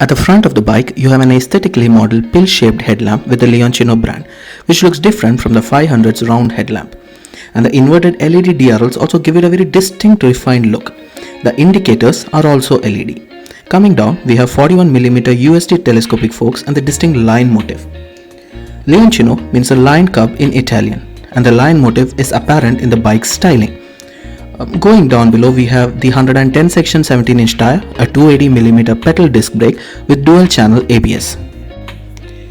At the front of the bike, you have an aesthetically modeled pill-shaped headlamp with the Leonchino brand, which looks different from the 500's round headlamp. And the inverted LED DRLs also give it a very distinct refined look. The indicators are also LED. Coming down, we have 41mm USD telescopic forks and the distinct lion motif. Leonchino means a lion cub in Italian, and the lion motif is apparent in the bike's styling. Going down below, we have the 110 section 17-inch tire, a 280mm pedal disc brake with dual channel ABS.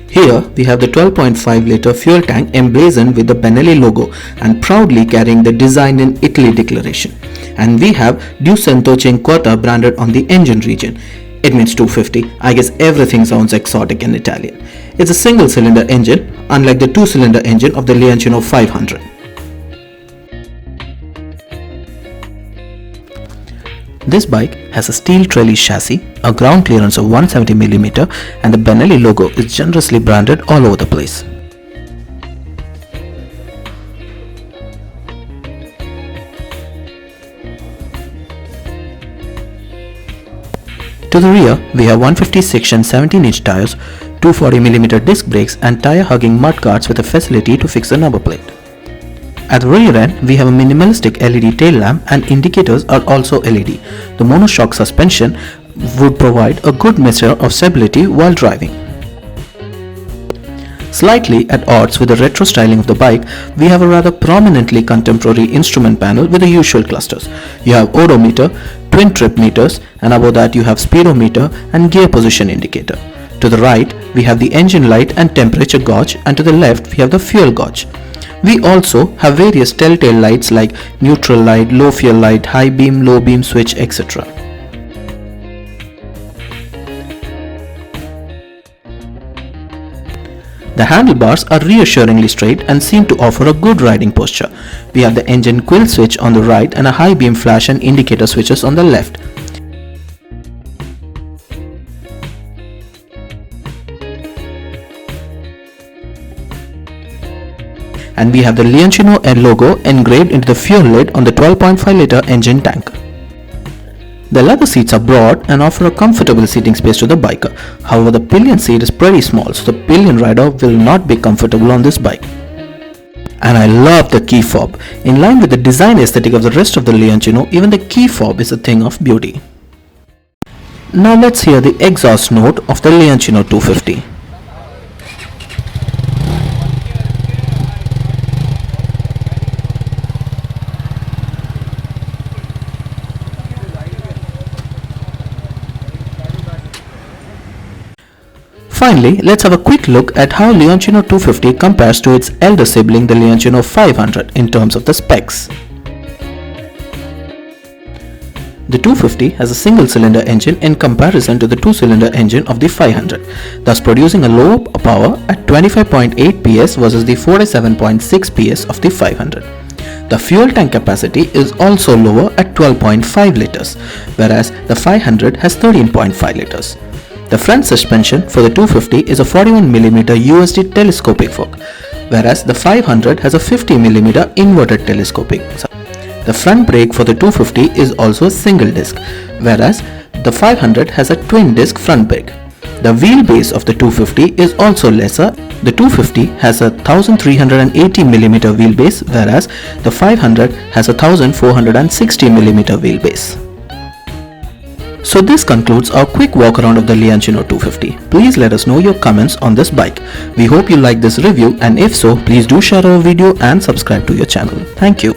Here we have the 12.5 liter fuel tank emblazoned with the Benelli logo and proudly carrying the Designed in Italy declaration. And we have Duecentoscinquanta branded on the engine region. It means 250. I guess everything sounds exotic in Italian. It's a single cylinder engine, unlike the two-cylinder engine of the Leonchino 500. This bike has a steel trellis chassis, a ground clearance of 170mm, and the Benelli logo is generously branded all over the place. To the rear, we have 150 section 17-inch tires, 240mm disc brakes and tire hugging mud guards with a facility to fix the number plate. At the rear end, we have a minimalistic LED tail lamp and indicators are also LED. The monoshock suspension would provide a good measure of stability while driving. Slightly at odds with the retro styling of the bike, we have a rather prominently contemporary instrument panel with the usual clusters. You have odometer, twin trip meters, and above that you have speedometer and gear position indicator. To the right, we have the engine light and temperature gauge, and to the left we have the fuel gauge. We also have various telltale lights like neutral light, low fuel light, high beam, low beam switch, etc. The handlebars are reassuringly straight and seem to offer a good riding posture. We have the engine quill switch on the right and a high beam flash and indicator switches on the left. And we have the Leonchino logo engraved into the fuel lid on the 12.5 liter engine tank. The leather seats are broad and offer a comfortable seating space to the biker. However, the pillion seat is pretty small, so the pillion rider will not be comfortable on this bike. And I love the key fob. In line with the design aesthetic of the rest of the Leonchino, even the key fob is a thing of beauty. Now let's hear the exhaust note of the Leonchino 250. Finally, let's have a quick look at how Leonchino 250 compares to its elder sibling the Leonchino 500 in terms of the specs. The 250 has a single-cylinder engine in comparison to the two-cylinder engine of the 500, thus producing a lower power at 25.8 PS versus the 47.6 PS of the 500. The fuel tank capacity is also lower at 12.5 liters, whereas the 500 has 13.5 liters. The front suspension for the 250 is a 41mm USD telescopic fork, whereas the 500 has a 50mm inverted telescopic. The front brake for the 250 is also a single disc, whereas the 500 has a twin disc front brake. The wheelbase of the 250 is also lesser. The 250 has a 1380mm wheelbase, whereas the 500 has a 1460mm wheelbase. So this concludes our quick walk around of the Leonchino 250. Please let us know your comments on this bike. We hope you like this review, and if so, please do share our video and subscribe to your channel. Thank you.